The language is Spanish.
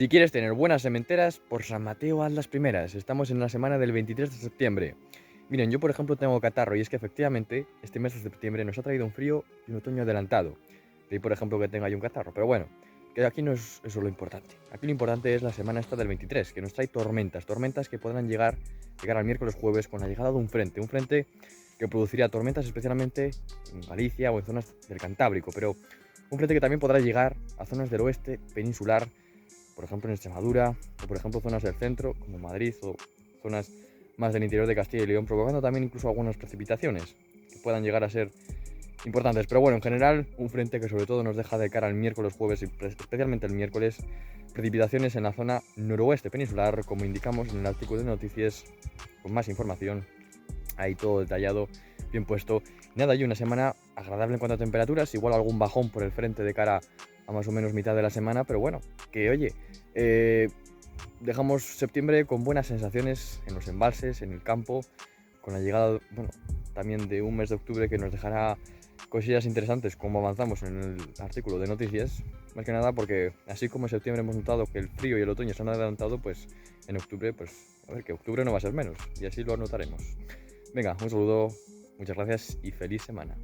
Si quieres tener buenas sementeras, por San Mateo haz las primeras. Estamos en la semana del 23 de septiembre. Miren, yo por ejemplo tengo catarro y es que efectivamente este mes de septiembre nos ha traído un frío y un otoño adelantado. De ahí por ejemplo que tenga yo un catarro, pero bueno, que aquí no es eso lo importante. Aquí lo importante es la semana esta del 23, que nos trae tormentas, tormentas que podrán llegar al miércoles jueves con la llegada de un frente que produciría tormentas especialmente en Galicia o en zonas del Cantábrico, pero un frente que también podrá llegar a zonas del oeste peninsular, por ejemplo en Extremadura, o por ejemplo zonas del centro, como Madrid, o zonas más del interior de Castilla y León, provocando también incluso algunas precipitaciones que puedan llegar a ser importantes. Pero bueno, en general, un frente que sobre todo nos deja de cara al miércoles, jueves y especialmente el miércoles, precipitaciones en la zona noroeste peninsular, como indicamos en el artículo de noticias, con más información, ahí todo detallado, bien puesto. Nada, y una semana agradable en cuanto a temperaturas, igual algún bajón por el frente de cara a más o menos mitad de la semana, pero bueno, que oye, dejamos septiembre con buenas sensaciones en los embalses, en el campo, con la llegada, bueno, también de un mes de octubre que nos dejará cosillas interesantes como avanzamos en el artículo de noticias, más que nada porque así como en septiembre hemos notado que el frío y el otoño se han adelantado, pues en octubre, pues a ver, que octubre no va a ser menos, y así lo anotaremos. Venga, un saludo, muchas gracias y feliz semana.